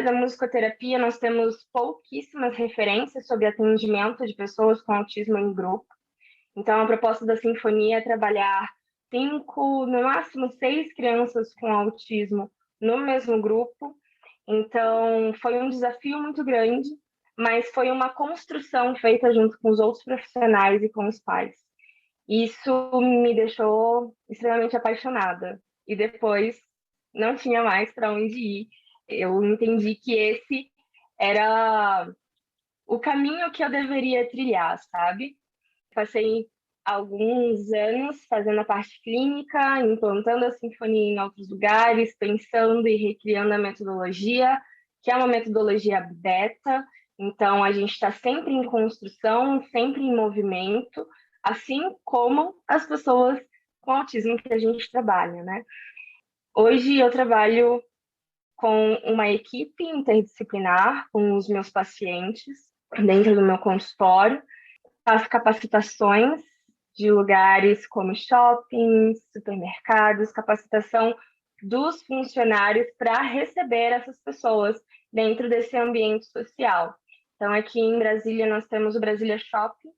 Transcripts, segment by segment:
área da musicoterapia, nós temos pouquíssimas referências sobre atendimento de pessoas com autismo em grupo. Então, a proposta da Sinfonia é trabalhar 5, no máximo 6 crianças com autismo no mesmo grupo. Então, foi um desafio muito grande, mas foi uma construção feita junto com os outros profissionais e com os pais. Isso me deixou extremamente apaixonada. E depois não tinha mais para onde ir. Eu entendi que esse era o caminho que eu deveria trilhar, sabe? Passei alguns anos fazendo a parte clínica, implantando a sinfonia em outros lugares, pensando e recriando a metodologia, que é uma metodologia beta. Então, a gente está sempre em construção, sempre em movimento, assim como as pessoas com autismo que a gente trabalha, né? Hoje eu trabalho com uma equipe interdisciplinar, com os meus pacientes, dentro do meu consultório, faço capacitações de lugares como shoppings, supermercados, capacitação dos funcionários para receber essas pessoas dentro desse ambiente social. Então, aqui em Brasília, nós temos o Brasília Shopping,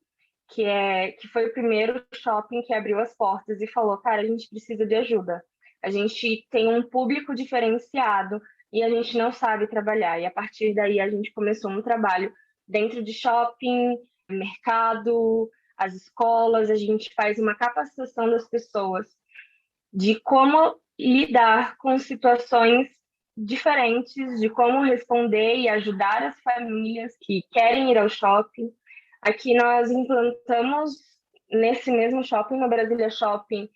que foi o primeiro shopping que abriu as portas e falou, cara, a gente precisa de ajuda. A gente tem um público diferenciado e a gente não sabe trabalhar. E a partir daí a gente começou um trabalho dentro de shopping, mercado, as escolas, a gente faz uma capacitação das pessoas de como lidar com situações diferentes, de como responder e ajudar as famílias que querem ir ao shopping. Aqui nós implantamos, nesse mesmo shopping, no Brasília Shopping,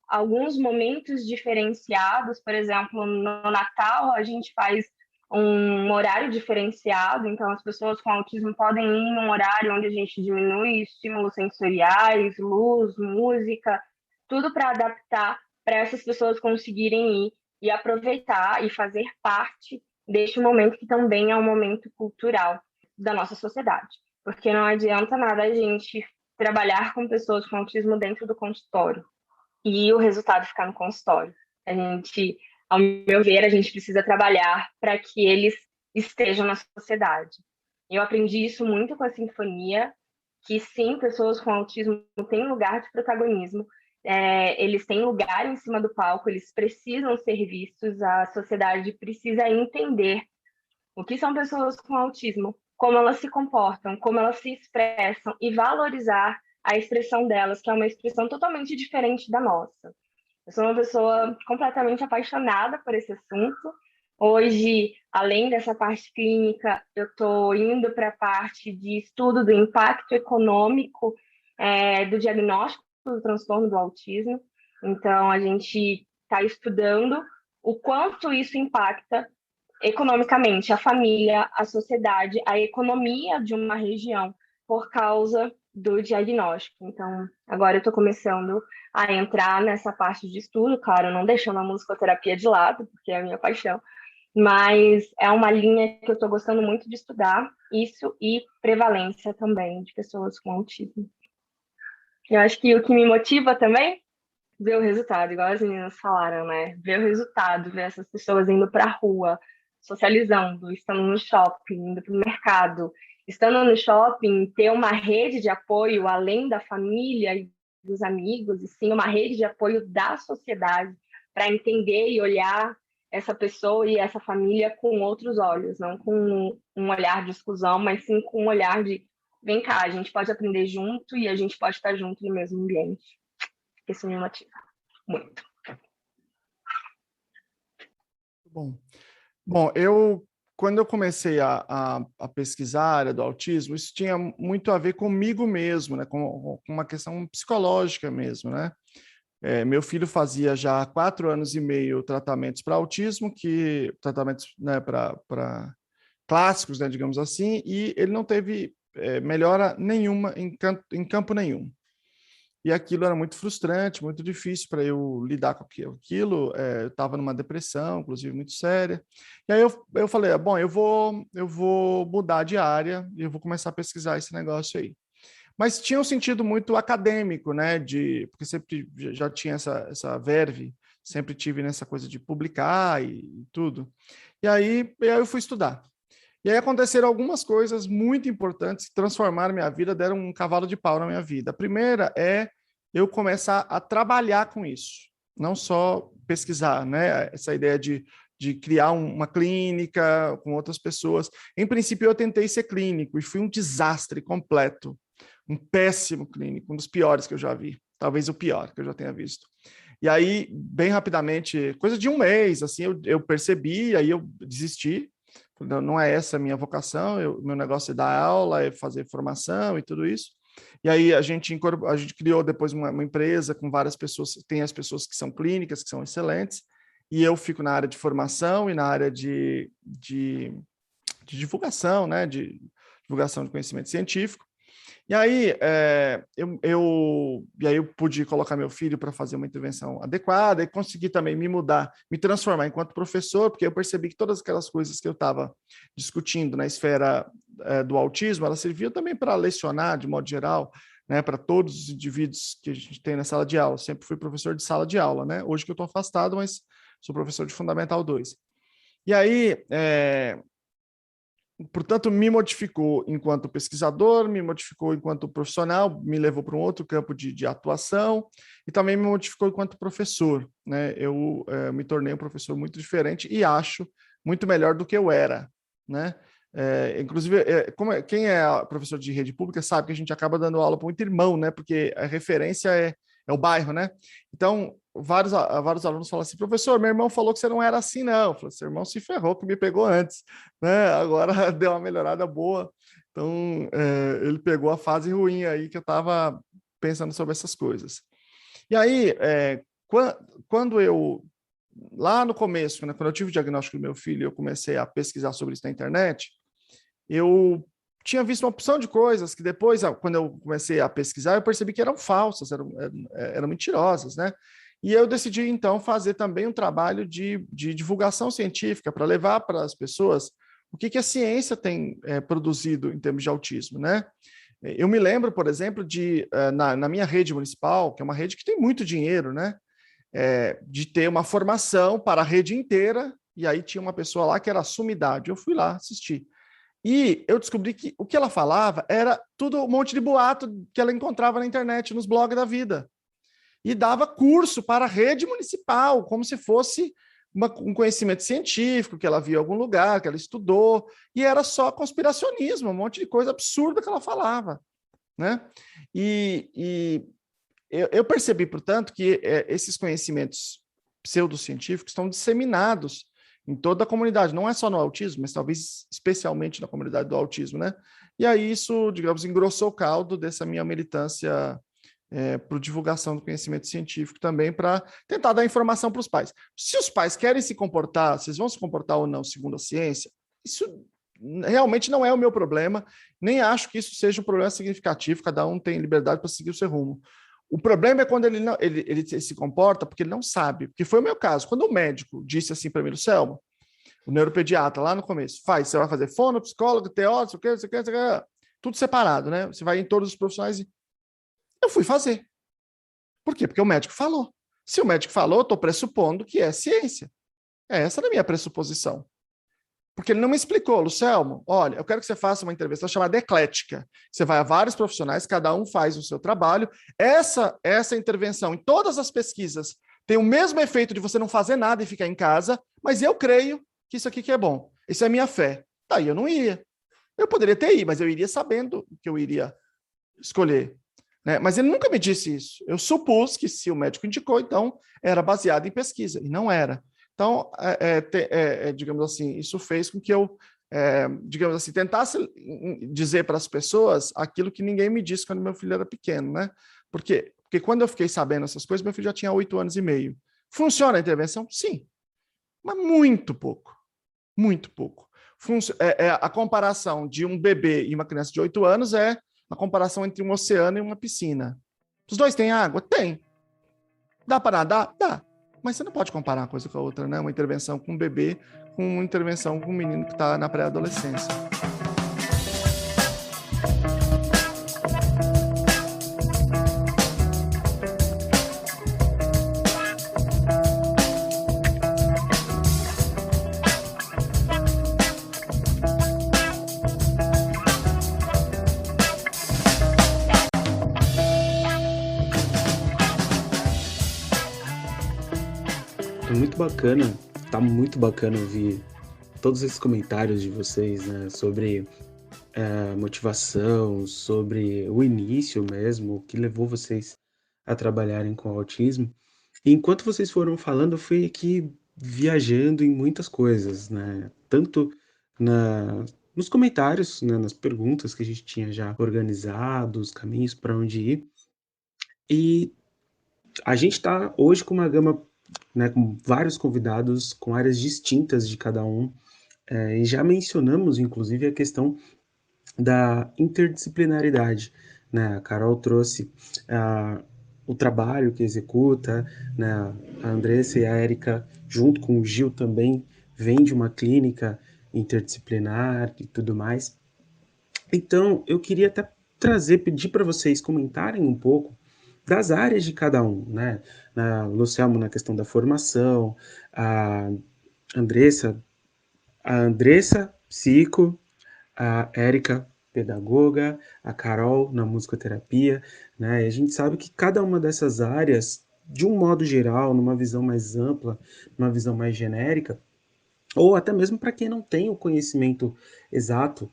alguns momentos diferenciados. Por exemplo, no Natal a gente faz um horário diferenciado, então as pessoas com autismo podem ir num horário onde a gente diminui estímulos sensoriais, luz, música, tudo para adaptar para essas pessoas conseguirem ir e aproveitar e fazer parte deste momento que também é um momento cultural da nossa sociedade. Porque não adianta nada a gente trabalhar com pessoas com autismo dentro do consultório e o resultado ficar no consultório. A gente, ao meu ver, a gente precisa trabalhar para que eles estejam na sociedade. Eu aprendi isso muito com a Sinfonia, que sim, pessoas com autismo têm lugar de protagonismo, eles têm lugar em cima do palco, eles precisam ser vistos, a sociedade precisa entender o que são pessoas com autismo, como elas se comportam, como elas se expressam e valorizar a expressão delas, que é uma expressão totalmente diferente da nossa. Eu sou uma pessoa completamente apaixonada por esse assunto. Hoje, além dessa parte clínica, eu estou indo para a parte de estudo do impacto econômico do diagnóstico do transtorno do autismo. Então, a gente está estudando o quanto isso impacta economicamente a família, a sociedade, a economia de uma região por causa do diagnóstico. Então, agora eu estou começando a entrar nessa parte de estudo, claro, não deixando a musicoterapia de lado, porque é a minha paixão, mas é uma linha que eu estou gostando muito de estudar, isso e prevalência também de pessoas com autismo. Eu acho que o que me motiva também ver o resultado, igual as meninas falaram, né? Ver o resultado, ver essas pessoas indo para a rua, socializando, estando no shopping, indo para o mercado. Estando no shopping, ter uma rede de apoio além da família e dos amigos, e sim uma rede de apoio da sociedade para entender e olhar essa pessoa e essa família com outros olhos, não com um olhar de exclusão, mas sim com um olhar de vem cá, a gente pode aprender junto e a gente pode estar junto no mesmo ambiente. Isso me motiva muito. Bom, quando eu comecei a pesquisar a área do autismo, isso tinha muito a ver comigo mesmo, né? Com uma questão psicológica mesmo, né? Meu filho fazia já há 4 anos e meio tratamentos para autismo, tratamentos, né, para clássicos, né, digamos assim, e ele não teve melhora nenhuma em campo nenhum. E aquilo era muito frustrante, muito difícil para eu lidar com aquilo. Eu estava numa depressão, inclusive, muito séria. E aí eu falei, bom, eu vou mudar de área e eu vou começar a pesquisar esse negócio aí. Mas tinha um sentido muito acadêmico, né? Porque sempre já tinha essa verve sempre tive nessa coisa de publicar e tudo. E aí eu fui estudar. E aí aconteceram algumas coisas muito importantes que transformaram minha vida, deram um cavalo de pau na minha vida. A primeira é eu começar a trabalhar com isso, não só pesquisar, né? Essa ideia de criar uma clínica com outras pessoas. Em princípio, eu tentei ser clínico e fui um desastre completo, um péssimo clínico, um dos piores que eu já vi, talvez o pior que eu já tenha visto. E aí, bem rapidamente, coisa de um mês, assim, eu percebi, aí eu desisti. Não é essa a minha vocação, meu negócio é dar aula, é fazer formação e tudo isso. E aí a gente criou depois uma empresa com várias pessoas, tem as pessoas que são clínicas, que são excelentes, e eu fico na área de formação e na área de divulgação, né, de divulgação de conhecimento científico. E aí, eu pude colocar meu filho para fazer uma intervenção adequada e consegui também me mudar, me transformar enquanto professor, porque eu percebi que todas aquelas coisas que eu estava discutindo na esfera do autismo, elas serviam também para lecionar, de modo geral, né, para todos os indivíduos que a gente tem na sala de aula. Sempre fui professor de sala de aula, né? Hoje que eu estou afastado, mas sou professor de Fundamental 2. E aí, portanto, me modificou enquanto pesquisador, me modificou enquanto profissional, me levou para um outro campo de atuação e também me modificou enquanto professor, né? Eu me tornei um professor muito diferente e acho muito melhor do que eu era, né? Inclusive, quem é professor de rede pública sabe que a gente acaba dando aula para muito irmão, né? Porque a referência é o bairro, né? Então, vários alunos falam assim, professor, meu irmão falou que você não era assim, não. Eu falei, seu irmão se ferrou, que me pegou antes, né? Agora deu uma melhorada boa. Então, ele pegou a fase ruim aí que eu estava pensando sobre essas coisas. E aí, quando eu, lá no começo, né, quando eu tive o diagnóstico do meu filho, eu comecei a pesquisar sobre isso na internet, eu tinha visto uma opção de coisas que depois, quando eu comecei a pesquisar, eu percebi que eram falsas, eram mentirosas, né? E eu decidi, então, fazer também um trabalho de divulgação científica para levar para as pessoas o que a ciência tem produzido em termos de autismo, né? Eu me lembro, por exemplo, na minha rede municipal, que é uma rede que tem muito dinheiro, né? De ter uma formação para a rede inteira, e aí tinha uma pessoa lá que era a sumidade. Eu fui lá assistir. E eu descobri que o que ela falava era tudo um monte de boato que ela encontrava na internet, nos blogs da vida. E dava curso para a rede municipal, como se fosse um conhecimento científico que ela viu em algum lugar, que ela estudou, e era só conspiracionismo, um monte de coisa absurda que ela falava, né? E eu percebi, portanto, que esses conhecimentos pseudocientíficos estão disseminados em toda a comunidade, não é só no autismo, mas talvez especialmente na comunidade do autismo, né? E aí isso, digamos, engrossou o caldo dessa minha militância para divulgação do conhecimento científico também, para tentar dar informação para os pais. Se os pais querem se comportar, se eles vão se comportar ou não segundo a ciência, isso realmente não é o meu problema, nem acho que isso seja um problema significativo, cada um tem liberdade para seguir o seu rumo. O problema é quando ele se comporta porque ele não sabe, porque foi o meu caso. Quando o médico disse assim para mim, Lucelmo, o neuropediatra lá no começo, você vai fazer fono, psicólogo, TO, não sei o que, tudo separado, né? Você vai em todos os profissionais e eu fui fazer. Por quê? Porque o médico falou. Se o médico falou, eu estou pressupondo que é ciência. Essa é a minha pressuposição. Porque ele não me explicou, Lucelmo, olha, eu quero que você faça uma intervenção chamada eclética. Você vai a vários profissionais, cada um faz o seu trabalho. Essa intervenção, em todas as pesquisas, tem o mesmo efeito de você não fazer nada e ficar em casa, mas eu creio que isso aqui que é bom. Isso é minha fé. Daí eu não ia. Eu poderia ter ido, mas eu iria sabendo que eu iria escolher. Né? Mas ele nunca me disse isso. Eu supus que se o médico indicou, então era baseado em pesquisa, e não era. Então, digamos assim, isso fez com que eu, digamos assim, tentasse dizer para as pessoas aquilo que ninguém me disse quando meu filho era pequeno, né? Porque quando eu fiquei sabendo essas coisas, meu filho já tinha 8 anos e meio. Funciona a intervenção? Sim, mas muito pouco, muito pouco. A comparação de um bebê e uma criança de 8 anos é a comparação entre um oceano e uma piscina. Os dois têm água? Tem. Dá para nadar? Dá. Mas você não pode comparar uma coisa com a outra, né? Uma intervenção com um bebê com uma intervenção com um menino que está na pré-adolescência. muito bacana ouvir todos esses comentários de vocês, né, sobre motivação, sobre o início mesmo, o que levou vocês a trabalharem com autismo. E enquanto vocês foram falando, eu fui aqui viajando em muitas coisas, né? Tanto nos comentários, né, nas perguntas que a gente tinha já organizado, os caminhos para onde ir. E a gente está hoje com uma gama, né, com vários convidados, com áreas distintas de cada um, e já mencionamos, inclusive, a questão da interdisciplinaridade, né? A Carol trouxe o trabalho que executa, né? A Andressa e a Érica, junto com o Gil também, vêm de uma clínica interdisciplinar e tudo mais. Então, eu queria até pedir para vocês comentarem um pouco das áreas de cada um, né? O Luciano na questão da formação, a Andressa, psico, a Érica, pedagoga, a Carol na musicoterapia, né? E a gente sabe que cada uma dessas áreas, de um modo geral, numa visão mais ampla, numa visão mais genérica, ou até mesmo para quem não tem o conhecimento exato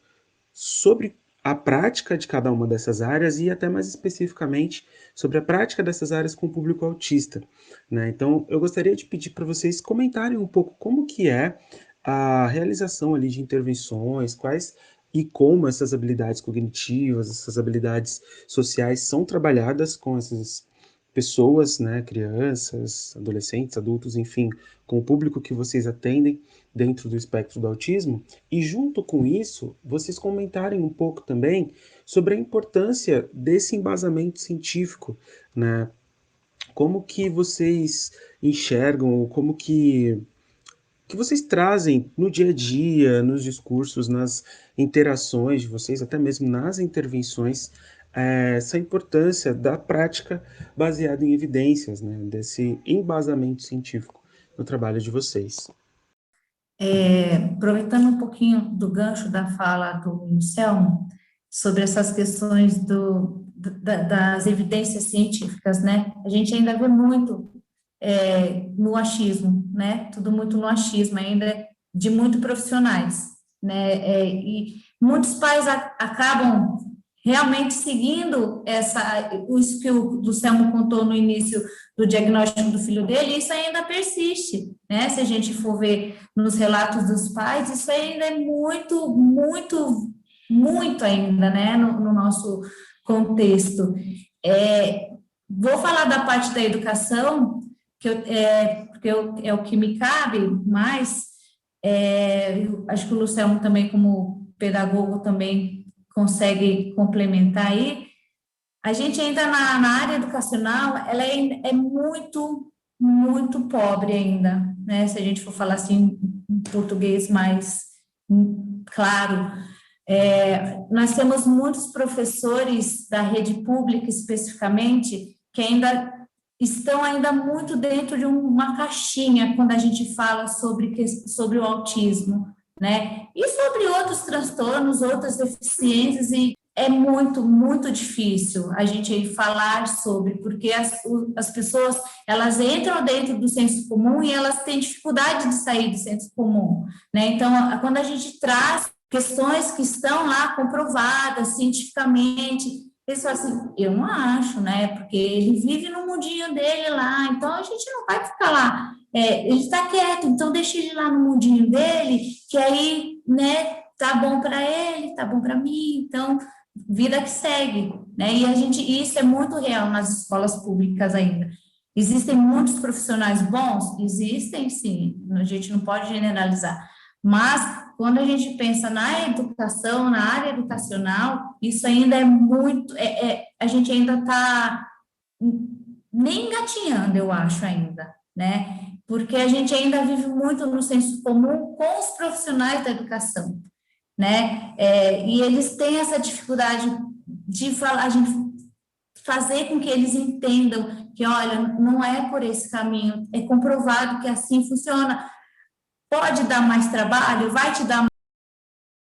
sobre a prática de cada uma dessas áreas e até mais especificamente sobre a prática dessas áreas com o público autista, né? Então, eu gostaria de pedir para vocês comentarem um pouco como que é a realização ali de intervenções, quais e como essas habilidades cognitivas, essas habilidades sociais são trabalhadas com essas pessoas, né, crianças, adolescentes, adultos, enfim, com o público que vocês atendem dentro do espectro do autismo, e junto com isso, vocês comentarem um pouco também sobre a importância desse embasamento científico, né? Como que vocês enxergam, como que vocês trazem no dia a dia, nos discursos, nas interações de vocês, até mesmo nas intervenções, essa importância da prática baseada em evidências, né? Desse embasamento científico no trabalho de vocês. Aproveitando um pouquinho do gancho da fala do Selmo, sobre essas questões das evidências científicas, né? A gente ainda vê muito no achismo, né? Tudo muito no achismo, ainda de muito profissionais, né? E muitos pais acabam realmente seguindo isso que o Luciano contou no início do diagnóstico do filho dele, isso ainda persiste, né? Se a gente for ver nos relatos dos pais, isso ainda é muito, muito, muito ainda, né? No nosso contexto. Vou falar da parte da educação, porque é o que me cabe, mas acho que o Luciano também, como pedagogo, também consegue complementar aí. A gente ainda na área educacional, ela é muito, muito pobre ainda, né? Se a gente for falar assim, em português mais claro. Nós temos muitos professores da rede pública, especificamente, que ainda estão ainda muito dentro de uma caixinha quando a gente fala sobre o autismo, né? E sobre outros transtornos, outras deficiências, e é muito, muito difícil a gente falar sobre, porque as pessoas, elas entram dentro do senso comum e elas têm dificuldade de sair do senso comum, né? Então, quando a gente traz questões que estão lá comprovadas cientificamente, eles falam assim, eu não acho, né? Porque ele vive no mundinho dele lá, então a gente não vai ficar lá. Ele está quieto, então deixa ele lá no mundinho dele, que aí, né, tá bom para ele, tá bom para mim, então vida que segue, né? E isso é muito real nas escolas públicas ainda. Existem muitos profissionais bons? Existem, sim, a gente não pode generalizar, mas quando a gente pensa na educação, na área educacional, isso ainda é muito, a gente ainda está nem engatinhando, eu acho ainda, né? Porque a gente ainda vive muito no senso comum com os profissionais da educação, né? E eles têm essa dificuldade de falar, a gente fazer com que eles entendam que, olha, não é por esse caminho, é comprovado que assim funciona. Pode dar mais trabalho, vai te dar